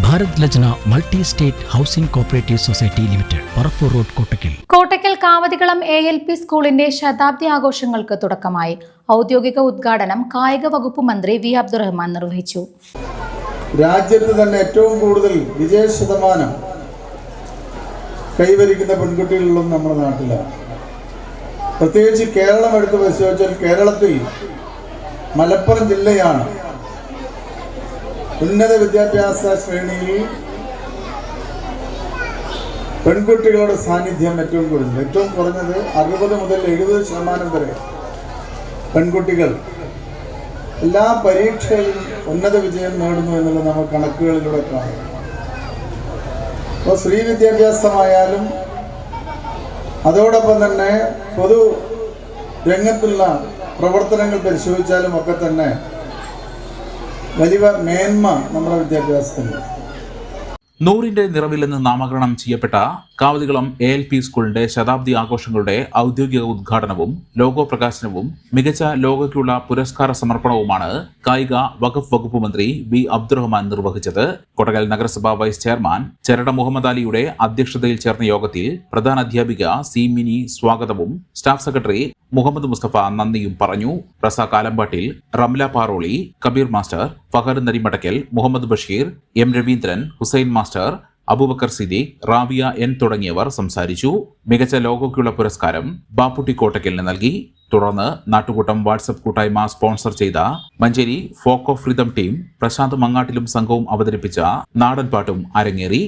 Bharat Lajna multi state housing cooperative society limited, Parappur road, Kottakkal. Kottakkal Kavathikalam ALP സ്കൂളിന്റെ ശതാബ്ദി ആഘോഷങ്ങൾക്ക് തുടക്കമായി. ഔദ്യോഗിക ഉദ്ഘാടനം കായിക വകുപ്പ് മന്ത്രി V. അബ്ദുറഹ്മാൻ നിർവഹിച്ചു. രാജ്യത്ത് തന്നെ ഏറ്റവും കൂടുതൽ വിജയ ശതമാനം കൈവരിക്കുന്ന പെൺകുട്ടികളിലും നമ്മുടെ നാട്ടിലാണ്. പ്രത്യേകിച്ച് കേരളം എടുത്ത് പരിശോധിച്ചാൽ കേരളത്തിൽ മലപ്പുറം ജില്ലയാണ് ഉന്നത വിദ്യാഭ്യാസ ശ്രേണിയിൽ പെൺകുട്ടികളുടെ സാന്നിധ്യം ഏറ്റവും കൂടുതൽ. ഏറ്റവും കുറഞ്ഞത് 60 മുതൽ 70% വരെ പെൺകുട്ടികൾ എല്ലാ പരീക്ഷയിലും ഉന്നത വിജയം നേടുന്നു എന്നുള്ളത് നമ്മൾ കണക്കുകളിലൂടെ കാണും. അപ്പോൾ സ്ത്രീ വിദ്യാഭ്യാസമായാലും അതോടൊപ്പം തന്നെ പൊതു രംഗത്തുള്ള പ്രവർത്തനങ്ങൾ പരിശോധിച്ചാലും ഒക്കെ തന്നെ വലിയ മേന്മ നമ്മുടെ വിദ്യാഭ്യാസത്തിന്. 100ന്റെ നിറവിലെന്ന് നാമകരണം ചെയ്യപ്പെട്ട കാവതികളം ALP സ്കൂളിന്റെ ശതാബ്ദി ആഘോഷങ്ങളുടെ ഔദ്യോഗിക ഉദ്ഘാടനവും ലോഗോ പ്രകാശനവും മികച്ച ലോഗോയ്ക്കുള്ള പുരസ്കാര സമർപ്പണവുമാണ് കായിക വഖഫ് വകുപ്പ് മന്ത്രി V. അബ്ദുറഹ്മാൻ നിർവഹിച്ചത്. കൊടകൽ നഗരസഭാ വൈസ് ചെയർമാൻ ചെരട മുഹമ്മദ് അലിയുടെ അധ്യക്ഷതയിൽ ചേർന്ന യോഗത്തിൽ പ്രധാന അധ്യാപിക C. മിനി സ്വാഗതവും സ്റ്റാഫ് സെക്രട്ടറി മുഹമ്മദ് മുസ്തഫ നന്ദിയും പറഞ്ഞു. Razak Alambattil, Ramla Paroli, Kabeer master, Fahad Narimadakkal, Muhammad Basheer, M. Raveendran, Hussain master, Abubakar Siddique, Rabiya N തുടങ്ങിയവർ സംസാരിച്ചു. മികച്ച ലോഗോയ്ക്കുള്ള പുരസ്കാരം ബാപ്പുട്ടി കോട്ടക്കലിന് നൽകി. തുടർന്ന് നാട്ടുകൂട്ടം വാട്സ്ആപ്പ് കൂട്ടായ്മ സ്പോൺസർ ചെയ്ത Manjeri folk of rhythm team Prashanth മങ്ങാട്ടിലും സംഘവും അവതരിപ്പിച്ച നാടൻ പാട്ടും അരങ്ങേറി.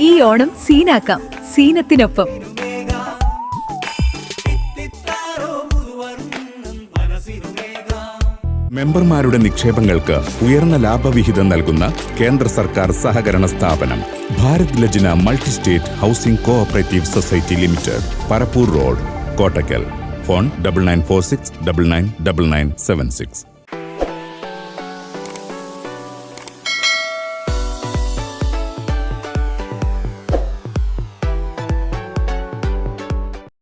ഈ ഓണം സീനാക്കാം സീനത്തിനൊപ്പം. മെമ്പർമാരുടെ നിക്ഷേപങ്ങൾക്ക് ഉയർന്ന ലാഭവിഹിതം നൽകുന്ന കേന്ദ്ര സർക്കാർ സഹകരണ സ്ഥാപനം Bharat Lajna multi state housing cooperative society limited, Parappur road, Kottakkal. Phone 9946999976.